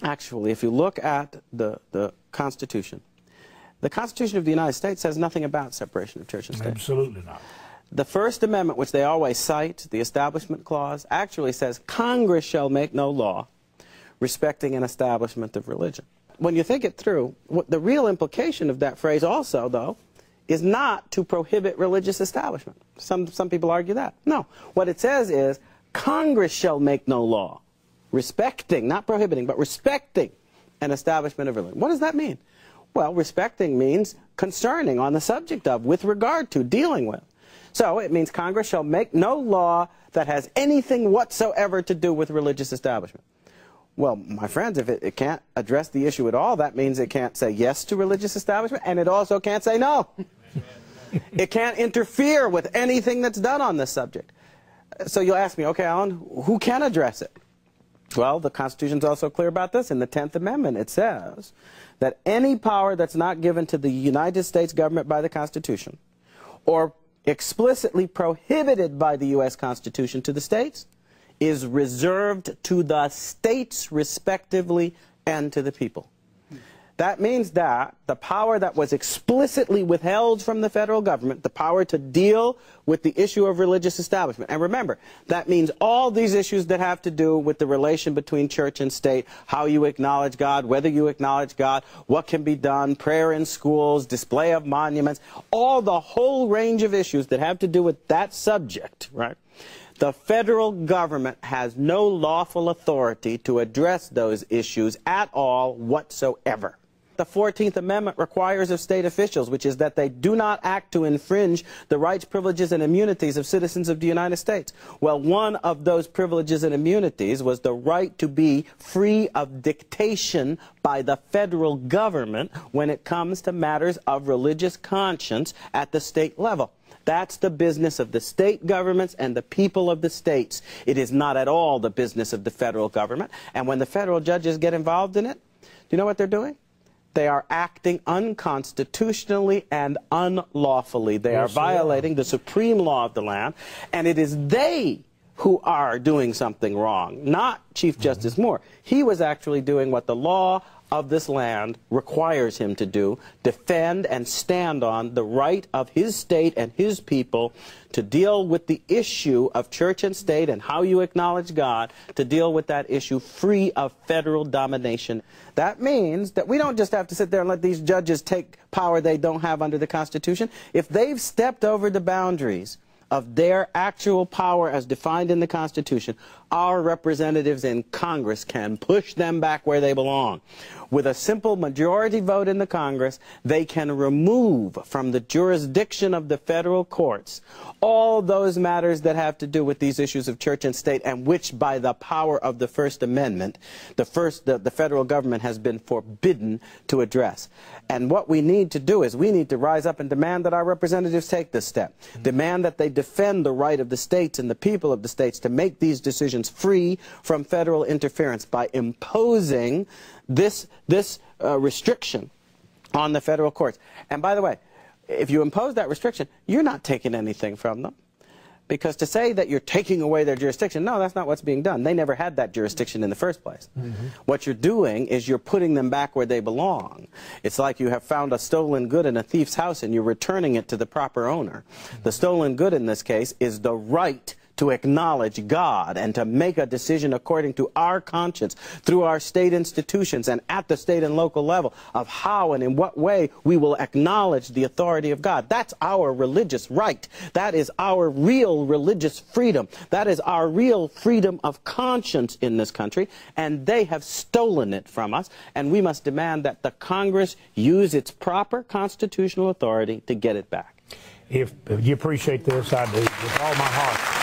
Actually, if you look at the Constitution of the United States says nothing about separation of church and state. Absolutely not. The First Amendment, which they always cite, the Establishment Clause, actually says Congress shall make no law respecting an establishment of religion. When you think it through, the real implication of that phrase also, though, is not to prohibit religious establishment. Some people argue that. No. What it says is Congress shall make no law respecting, not prohibiting, but respecting an establishment of religion. What does that mean? Well, respecting means concerning, on the subject of, with regard to, dealing with. So it means Congress shall make no law that has anything whatsoever to do with religious establishment. Well, my friends, if it can't address the issue at all, that means it can't say yes to religious establishment, and it also can't say no. It can't interfere with anything that's done on this subject. So you'll ask me, okay, Alan, who can address it? Well, the Constitution's also clear about this. In the 10th Amendment, it says that any power that's not given to the United States government by the Constitution or explicitly prohibited by the U.S. Constitution to the states is reserved to the states respectively and to the people. That means that the power that was explicitly withheld from the federal government, the power to deal with the issue of religious establishment, and remember, that means all these issues that have to do with the relation between church and state, how you acknowledge God, whether you acknowledge God, what can be done, prayer in schools, display of monuments, all the whole range of issues that have to do with that subject, right? The federal government has no lawful authority to address those issues at all whatsoever. The 14th Amendment requires of state officials, which is that they do not act to infringe the rights, privileges, and immunities of citizens of the United States. Well, one of those privileges and immunities was the right to be free of dictation by the federal government when it comes to matters of religious conscience at the state level. That's the business of the state governments and the people of the states. It is not at all the business of the federal government. And when the federal judges get involved in it, do you know what they're doing? They are acting unconstitutionally and unlawfully. They are violating the supreme law of the land, and it is they who are doing something wrong, not Chief Justice Moore. He was actually doing what the law of this land requires him to do, defend and stand on the right of his state and his people to deal with the issue of church and state and how you acknowledge God, to deal with that issue free of federal domination. That means that we don't just have to sit there and let these judges take power they don't have under the Constitution. If they've stepped over the boundaries of their actual power as defined in the Constitution, our representatives in Congress can push them back where they belong. With a simple majority vote in the Congress, they can remove from the jurisdiction of the federal courts all those matters that have to do with these issues of church and state, and which by the power of the First Amendment, the federal government has been forbidden to address. And what we need to do is we need to rise up and demand that our representatives take this step. Demand that they defend the right of the states and the people of the states to make these decisions free from federal interference by imposing this restriction on the federal courts. And by the way, if you impose that restriction, you're not taking anything from them. Because to say that you're taking away their jurisdiction, no, that's not what's being done. They never had that jurisdiction in the first place. What you're doing is you're putting them back where they belong. It's like you have found a stolen good in a thief's house and you're returning it to the proper owner. The stolen good in this case is the right to acknowledge God and to make a decision according to our conscience through our state institutions and at the state and local level of how and in what way we will acknowledge the authority of God. That's our religious right. That is our real religious freedom. That is our real freedom of conscience in this country, and they have stolen it from us, and we must demand that the Congress use its proper constitutional authority to get it back. If you appreciate this, I do, with all my heart.